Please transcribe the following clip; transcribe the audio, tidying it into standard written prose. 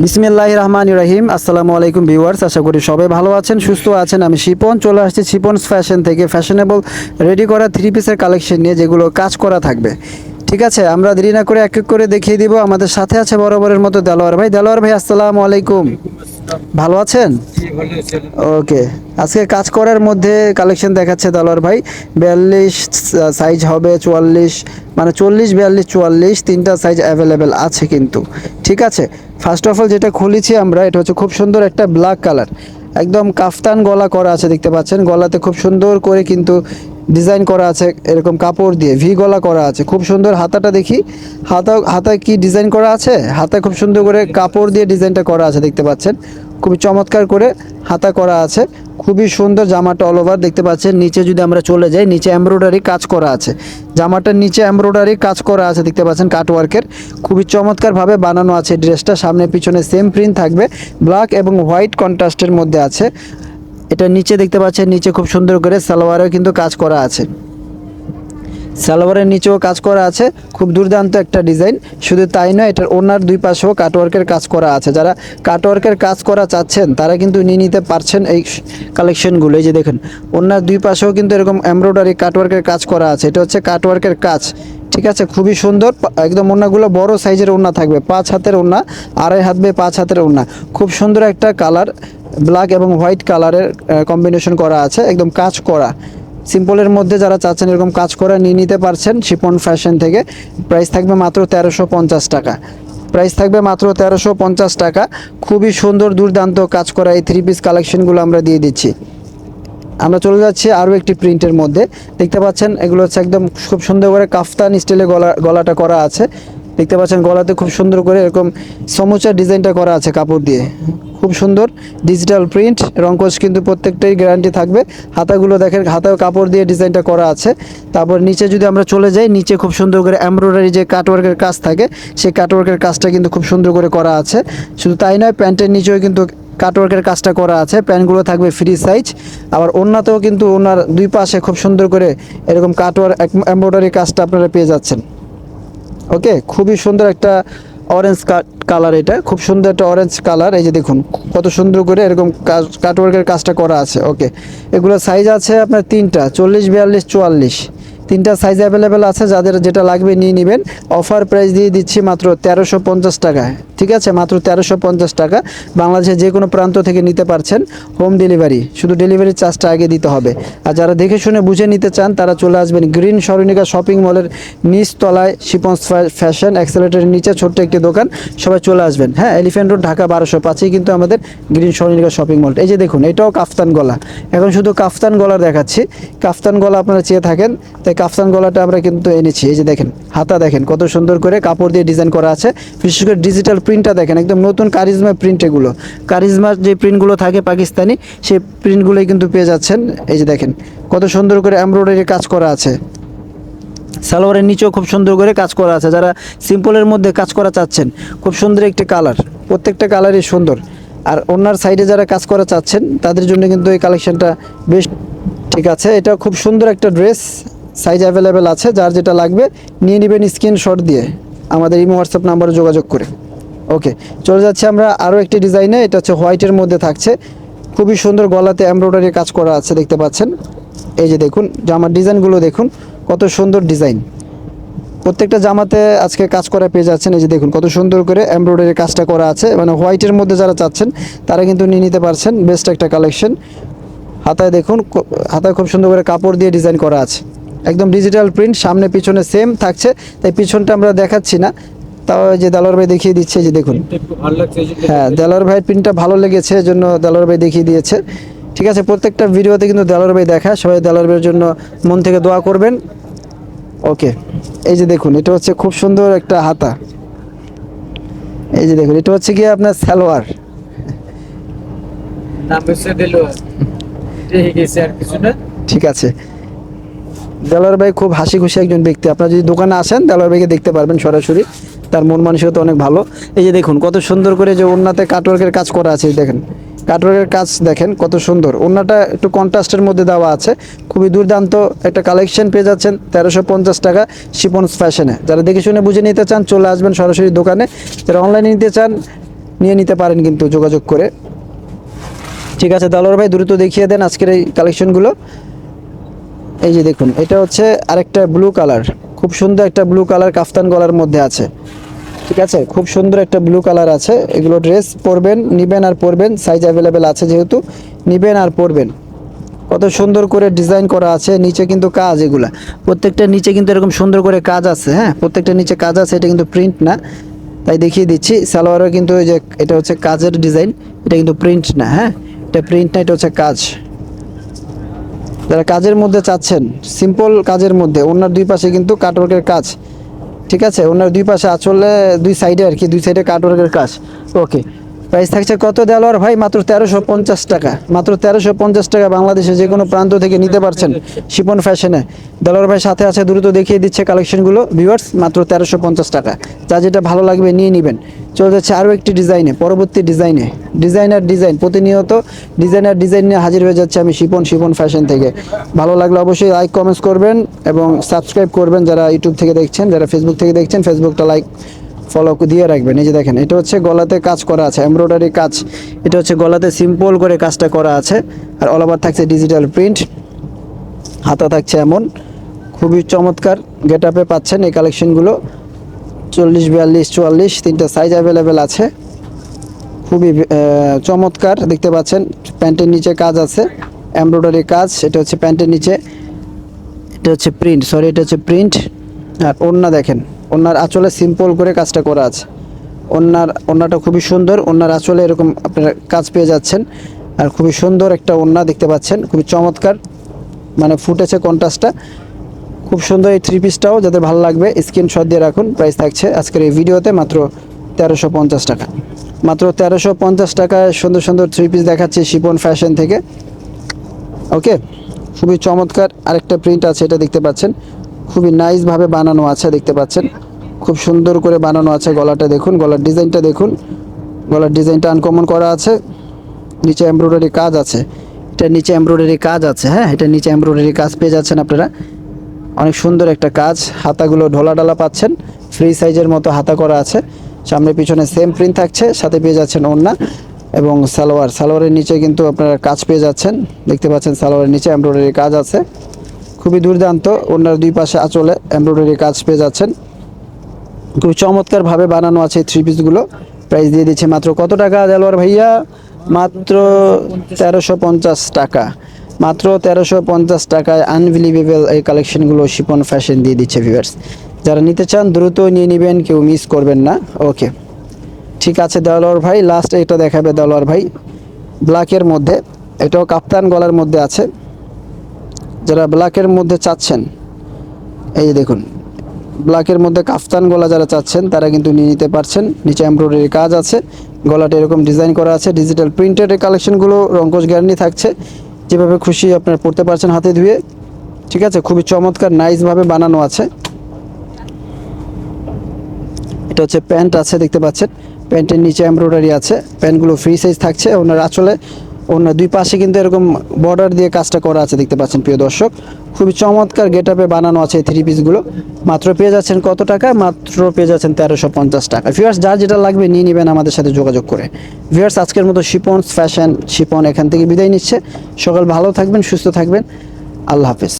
বিসমিল্লাহির রহমানির রহিম। আসসালামু আলাইকুম ভিউয়ার্স, আশা করি সবাই ভালো আছেন, সুস্থ আছেন। আমি শিপন চলে আসছি শিপনস ফ্যাশন থেকে ফ্যাশনেবল রেডি করা থ্রি পিসের কালেকশন নিয়ে, যেগুলো কাজ করা থাকবে। ঠিক আছে, আমরা দেরি না করে এক এক করে দেখিয়ে দিব। আমাদের সাথে আছে বরাবরের মতো দেলোয়ার ভাই। দেলোয়ার ভাই আসসালামু আলাইকুম, ভালো আছেন? ওকে, আজকে কাজ করার মধ্যে কালেকশন দেখাচ্ছে দেলোয়ার ভাই। 42 সাইজ হবে, 44 মানে 40 42 44 তিনটা সাইজ অ্যাভেলেবেল আছে কিন্তু। ঠিক আছে, ফার্স্ট অফ অল যেটা খুলেছি আমরা, এটা হচ্ছে খুব সুন্দর একটা ব্ল্যাক কালার, একদম কাফতান গলা করা আছে, দেখতে পাচ্ছেন। গলাতে খুব সুন্দর করে কিন্তু ডিজাইন করা আছে, এরকম কাপড় দিয়ে ভি গলা করা আছে, খুব সুন্দর। হাতাটা দেখি, হাতায় কি ডিজাইন করা আছে, হাতায় খুব সুন্দর করে কাপড় দিয়ে ডিজাইনটা করা আছে, দেখতে পাচ্ছেন। খুবই চমৎকার করে হাতা করা আছে, খুবই সুন্দর। জামাটা অল ওভার দেখতে পাচ্ছেন। নিচে যদি আমরা চলে যাই, নিচে এমব্রয়ডারি কাজ করা আছে, জামাটার নিচে এমব্রয়ডারি কাজ করা আছে, দেখতে পাচ্ছেন। কাটওয়ার্কের খুবই চমৎকারভাবে বানানো আছে ড্রেসটা। সামনে পিছনে সেম প্রিন্ট থাকবে, ব্ল্যাক এবং হোয়াইট কন্ট্রাস্টের মধ্যে আছে। এটা নিচে দেখতে পাচ্ছেন, নিচে খুব সুন্দর করে সালোয়ারেও কিন্তু কাজ করা আছে, সালোয়ারের নিচেও কাজ করা আছে, খুব দুর্দান্ত একটা ডিজাইন। শুধু তাই নয়, এটার ওনার দুই পাশেও কাটওয়ার্কের কাজ করা আছে। যারা কাটওয়ার্কের কাজ করা চাচ্ছেন তারা কিন্তু নিয়ে নিতে পারছেন এই কালেকশনগুলো। এই যে দেখেন, ওনার দুই পাশেও কিন্তু এরকম এমব্রয়ডারি কাটওয়ার্কের কাজ করা আছে। এটা হচ্ছে কাটওয়ার্কের কাজ, ঠিক আছে, খুবই সুন্দর। একদম ওড়নাগুলো বড় সাইজের ওড়না থাকবে, 5 হাতের ওড়না, 2.5 হাত বে 5 হাতের ওড়না। খুব সুন্দর একটা কালার, ব্ল্যাক এবং হোয়াইট কালারের কম্বিনেশন করা আছে, একদম কাজ করা। সিম্পলের মধ্যে যারা চাচ্ছেন এরকম কাজ করে নিয়ে নিতে পারছেন শিপন ফ্যাশন থেকে। প্রাইস থাকবে মাত্র 1350 টাকা, প্রাইস থাকবে মাত্র 1350 টাকা। খুবই সুন্দর দুর্দান্ত কাজ করা এই থ্রি পিস কালেকশনগুলো আমরা দিয়ে দিচ্ছি। আমরা চলে যাচ্ছি আরও একটি প্রিন্টের মধ্যে, দেখতে পাচ্ছেন। এগুলো হচ্ছে একদম খুব সুন্দর করে কাফতান স্টাইলে গলাটা করা আছে, দেখতে পাচ্ছেন। গলাতে খুব সুন্দর করে এরকম সমুচা ডিজাইনটা করা আছে কাপড় দিয়ে, খুব সুন্দর ডিজিটাল প্রিন্ট। রংকশ কিন্তু প্রত্যেকটাই গ্যারান্টি থাকবে। হাতাগুলো দেখেন, হাতাও কাপড় দিয়ে ডিজাইনটা করা আছে। তারপর নিচে যদি আমরা চলে যাই, নিচে খুব সুন্দর করে এমব্রয়ডারি যে কাটওয়ার্কের কাজ থাকে, সেই কাটওয়ার্কের কাজটা কিন্তু খুব সুন্দর করে করা আছে। শুধু তাই নয়, প্যান্টের নিচেও কিন্তু কাটওয়ার্কের কাজটা করা আছে। প্যান্টগুলো থাকবে ফ্রি সাইজ। আবার ওড়নাতেও কিন্তু ওনার দুই পাশে খুব সুন্দর করে এরকম কাটওয়ার্ক এমব্রয়ডারি কাজটা আপনারা পেয়ে যাচ্ছেন। ওকে, খুবই সুন্দর একটা অরেঞ্জ কালার, এটা খুব সুন্দর একটা অরেঞ্জ কালার। এই যে দেখুন কত সুন্দর করে এরকম কাটওয়ার্কের কাজটা করা আছে। ওকে, এগুলো সাইজ আছে আপনার তিনটা, 40 42 44 তিনটা সাইজ অ্যাভেলেবেল আছে। যাদের যেটা লাগবে নিয়ে নেবেন। অফার প্রাইস দিয়ে দিচ্ছি মাত্র 1350 টাকায়, ঠিক আছে, মাত্র 1350 টাকা। বাংলাদেশের যে কোনো প্রান্ত থেকে নিতে পারছেন, হোম ডেলিভারি। শুধু ডেলিভারি চার্জটা আগে দিতে হবে। আর যারা দেখে শুনে বুঝে নিতে চান তারা চলে আসবেন গ্রিন স্বর্ণিকা শপিং মলের নিচ তলায়, শিপন্স ফ্যাশন অ্যাক্সেলেটরের নিচে ছোট্ট একটি দোকান। সবাই চলে আসবেন। হ্যাঁ, এলিফ্যান্ট রোড, ঢাকা 1205 কিন্তু আমাদের গ্রিন স্বর্ণিকা শপিং মল। এই যে দেখুন, এটাও কাফতান গলা। এখন শুধু কাফতান গলা দেখাচ্ছি, কাফতান গলা আপনারা চেয়ে থাকেন, তাই কাফতান গলাটা আমরা কিন্তু এনেছি। এই যে দেখেন, হাতা দেখেন কত সুন্দর করে কাপড় দিয়ে ডিজাইন করা আছে। বিশেষ করে ডিজিটাল প্রিন্টটা দেখেন, একদম নতুন কারিজমা প্রিন্ট। এগুলো কারিজমার যে প্রিন্টগুলো থাকে পাকিস্তানি, সেই প্রিন্টগুলোই কিন্তু পেয়ে যাচ্ছেন। এই যে দেখেন কত সুন্দর করে এমব্রয়ডারি কাজ করা আছে। সালোয়ারের নিচেও খুব সুন্দর করে কাজ করা আছে। যারা সিম্পলের মধ্যে কাজ করা চাচ্ছেন, খুব সুন্দর একটি কালার, প্রত্যেকটা কালারই সুন্দর। আর ওনার সাইডে যারা কাজ করা চাচ্ছেন তাদের জন্য কিন্তু এই কালেকশনটা বেশ, ঠিক আছে। এটা খুব সুন্দর একটা ড্রেস, সাইজ অ্যাভেলেবেল আছে। যার যেটা লাগবে নিয়ে নেবেন স্ক্রিনশট দিয়ে আমাদের ইমো হোয়াটসঅ্যাপ নাম্বারে যোগাযোগ করে। ওকে, চলে যাচ্ছে আমরা আরও একটি ডিজাইনে। এটা হচ্ছে হোয়াইটের মধ্যে থাকছে, খুবই সুন্দর। গলাতে এমব্রয়ডারি কাজ করা আছে, দেখতে পাচ্ছেন। এই যে দেখুন, জামার ডিজাইনগুলো দেখুন কত সুন্দর ডিজাইন। প্রত্যেকটা জামাতে আজকে কাজ করা পেয়ে যাচ্ছেন। এই যে দেখুন কত সুন্দর করে এমব্রয়ডারি কাজটা করা আছে। মানে হোয়াইটের মধ্যে যারা চাচ্ছেন তারা কিন্তু নিয়ে নিতে পারছেন, বেস্ট একটা কালেকশন। হাতায় দেখুন, হাতায় খুব সুন্দর করে কাপড় দিয়ে ডিজাইন করা আছে, একদম ডিজিটাল প্রিন্ট। সামনে পিছনে সেম থাকছে, তাই পিছনটা আমরা দেখাচ্ছি না। তাও যে দেলোয়ার ভাই দেখিয়ে দিচ্ছে, যে দেখুন। হ্যাঁ, দেলোয়ার ভাইয়ের প্রিন্টটা ভালো লেগেছে, এজন্য দেলোয়ার ভাই দেখিয়ে দিয়েছে। ঠিক আছে, প্রত্যেকটা ভিডিওতে কিন্তু দেলোয়ার ভাই দেখায়। সবাই দেলোয়ার ভাইয়ের জন্য মন থেকে দোয়া করবেন। ওকে, এই যে দেখুন, এটা হচ্ছে খুব সুন্দর একটা হাতা। এই যে দেখুন, এটা হচ্ছে গিয়ে আপনার সালোয়ার। ঠিক আছে, দেলোয়ার ভাই খুব হাসি খুশি একজন ব্যক্তি। আপনারা যদি দোকানে আসেন, দেলোয়ার ভাইকে দেখতে পারবেন সরাসরি। তার মন মানসিকতা অনেক ভালো। এই যে দেখুন কত সুন্দর করে যে ওড়নাতে কাটওয়ার্কের কাজ করা আছে, দেখেন কাটওয়ার্কের কাজ দেখেন কত সুন্দর। ওড়নাটা একটু কন্ট্রাস্টের মধ্যে দেওয়া আছে, খুবই দুর্দান্ত একটা কালেকশন পেয়ে যাচ্ছেন 1350 টাকা শিপন্স ফ্যাশনে। যারা দেখে শুনে বুঝে নিতে চান চলে আসবেন সরাসরি দোকানে। যারা অনলাইনে নিতে চান নিয়ে নিতে পারেন কিন্তু যোগাযোগ করে। ঠিক আছে দেলোয়ার ভাই, দ্রুত দেখিয়ে দেন আজকের এই কালেকশনগুলো। এই যে দেখুন, এটা হচ্ছে আরেকটা ব্লু কালার, খুব সুন্দর একটা ব্লু কালার কাফতান গলার মধ্যে আছে। ঠিক আছে, খুব সুন্দর একটা ব্লু কালার আছে। এগুলো ড্রেস পরবেন, নিবেন আর পরবেন, সাইজ অ্যাভেলেবেল আছে যেহেতু, নিবেন আর পরবেন। কত সুন্দর করে ডিজাইন করা আছে, নিচে কিন্তু কাজ, এগুলা প্রত্যেকটা নিচে কিন্তু এরকম সুন্দর করে কাজ আছে। হ্যাঁ, প্রত্যেকটা নিচে কাজ আছে, এটা কিন্তু প্রিন্ট না, তাই দেখিয়ে দিচ্ছি। সালোয়ারও কিন্তু ওই যে এটা হচ্ছে কাজের ডিজাইন, এটা কিন্তু প্রিন্ট না। হ্যাঁ, এটা প্রিন্ট না, এটা হচ্ছে কাজ। যারা কাজের মধ্যে চাচ্ছেন, সিম্পল কাজের মধ্যে, ওনার দুই পাশে কিন্তু কাটওয়ার্কের কাজ। ঠিক আছে, ওনার দুই পাশে আঁচলে দুই সাইডে আর কি, দুই সাইডে কাটওয়ার্কের কাজ। ওকে, প্রাইস থাকছে কত দেলোয়ার ভাই? মাত্র 1350 টাকা। মাত্র 1350 টাকা, বাংলাদেশে যে কোনো প্রান্ত থেকে নিতে পারছেন শিপন ফ্যাশনে। দেলোয়ার ভাই সাথে আছে, দ্রুত দেখিয়ে দিচ্ছে কালেকশনগুলো ভিউয়ার্স। মাত্র 1350 টাকা, যা যেটা ভালো লাগবে নিয়ে নেবেন। চলে যাচ্ছে আরও একটি ডিজাইনে, পরবর্তী ডিজাইনে। ডিজাইন প্রতিনিয়ত ডিজাইন নিয়ে হাজির হয়ে যাচ্ছে আমি শিপন ফ্যাশন থেকে। ভালো লাগলে অবশ্যই লাইক কমেন্টস করবেন এবং সাবস্ক্রাইব করবেন যারা ইউটিউব থেকে দেখছেন। যারা ফেসবুক থেকে দেখছেন, ফেসবুকটা লাইক ফলো দিয়ে রাখবেন। এই যে দেখেন, এটা হচ্ছে গলাতে কাজ করা আছে, এমব্রয়ডারি কাজ। এটা হচ্ছে গলাতে সিম্পল করে কাজটা করা আছে, আর অল ওভার থাকছে ডিজিটাল প্রিন্ট। হাতা থাকছে এমন, খুবই চমৎকার গেট আপে পাচ্ছেন এই কালেকশনগুলো। 40, 42, 44 তিনটা সাইজ অ্যাভেলেবেল আছে। খুবই চমৎকার দেখতে পাচ্ছেন। প্যান্টের নিচে কাজ আছে, এমব্রয়ডারি কাজ। এটা হচ্ছে প্যান্টের নিচে, এটা হচ্ছে প্রিন্ট, এটা হচ্ছে প্রিন্ট। আর ওড়না দেখেন, ওড়নার আঁচলে সিম্পল করে কাজটা করা আছে। ওড়নাটা খুবই সুন্দর, ওড়নার আঁচলে এরকম আপনারা কাজ পেয়ে যাচ্ছেন। আর খুবই সুন্দর একটা ওড়না দেখতে পাচ্ছেন, খুবই চমৎকার, মানে ফুটেছে কন্ট্রাস্টটা। খুব সুন্দর এই থ্রি পিসটাও, যাদের ভালো লাগবে স্ক্রিনশট দিয়ে রাখুন। প্রাইস থাকছে আজকের এই ভিডিওতে মাত্র 1350 টাকা। মাত্র 1350 টাকায় সুন্দর সুন্দর থ্রি পিস দেখাচ্ছি শিপন ফ্যাশন থেকে। ওকে, খুবই চমৎকার আরেকটা প্রিন্ট আছে, এটা দেখতে পাচ্ছেন, খুবই নাইসভাবে বানানো আছে দেখতে পাচ্ছেন। খুব সুন্দর করে বানানো আছে। গলাটা দেখুন, গলার ডিজাইনটা দেখুন, গলার ডিজাইনটা আনকমন করা আছে। নিচে এমব্রয়ডারি কাজ আছে, এটা নিচে এমব্রয়ডারি কাজ আছে। হ্যাঁ, এটা নিচে এমব্রয়ডারি কাজ পেয়ে যাচ্ছেন আপনারা, অনেক সুন্দর একটা কাজ। হাতাগুলো ঢোলা ডালা পাচ্ছেন, ফ্রি সাইজের মতো হাতা করা আছে। সামনে পিছনে সেম প্রিন্ট থাকছে, সাথে পেয়ে যাচ্ছেন ওড়না এবং সালোয়ারের নিচে কিন্তু আপনারা কাজ পেয়ে যাচ্ছেন দেখতে পাচ্ছেন। সালোয়ারের নিচে এমব্রয়ডারি কাজ আছে, খুবই দুর্দান্ত। ওড়নার দুই পাশে আঁচলে এমব্রয়ডারি কাজ পেয়ে যাচ্ছেন। খুব চমৎকারভাবে বানানো আছে এই থ্রি পিসগুলো। প্রাইস দিয়ে দিচ্ছে মাত্র কত টাকা দেলোয়ার ভাইয়া? মাত্র 1350 টাকা। মাত্র 1350 টাকায় আনবিলিভেবল এই কালেকশনগুলো শিপন ফ্যাশন দিয়ে দিচ্ছে ভিউয়ার্স। যারা নিতে চান দ্রুত নিয়ে নেবেন, কেউ মিস করবেন না। ওকে, ঠিক আছে দেলোয়ার ভাই, লাস্ট এটা দেখাবে দেলোয়ার ভাই ব্ল্যাকের মধ্যে। এটাও কাপ্তান গলার মধ্যে আছে। যারা ব্ল্যাকের মধ্যে চাচ্ছেন, এই দেখুন, ব্ল্যাকের মধ্যে কাফতান গলা যারা চাচ্ছেন তারা কিন্তু নিয়ে নিতে পারছেন। নিচে এমব্রয়ডারি কাজ আছে, গলাটা এরকম ডিজাইন করা আছে। ডিজিটাল প্রিন্টেড এই কালেকশনগুলো, রঙ্কশ গ্যারান্টি থাকছে। যেভাবে খুশি আপনারা পড়তে পারছেন হাতে ধুয়ে। ঠিক আছে, খুবই চমৎকার নাইসভাবে বানানো আছে। এটা হচ্ছে প্যান্ট আছে দেখতে পাচ্ছেন, প্যান্টের নিচে এমব্রয়ডারি আছে। প্যান্টগুলো ফ্রি সাইজ থাকছে। ওনার আঁচলে, ওনার দুই পাশে কিন্তু এরকম বর্ডার দিয়ে কাজটা করা আছে দেখতে পাচ্ছেন প্রিয় দর্শক। খুবই চমৎকার গেট আপে বানানো আছে এই থ্রি পিসগুলো। মাত্র পেয়ে যাচ্ছেন কত টাকা? মাত্র পেয়ে যাচ্ছেন 1350 টাকা। ভিউয়ার্স, যার যেটা লাগবে নিয়ে নেবেন আমাদের সাথে যোগাযোগ করে। ভিউয়ার্স, আজকের মতো শিপন ফ্যাশন শিপন এখান থেকে বিদায় নিচ্ছে। সকাল ভালো থাকবেন, সুস্থ থাকবেন, আল্লাহ হাফেজ।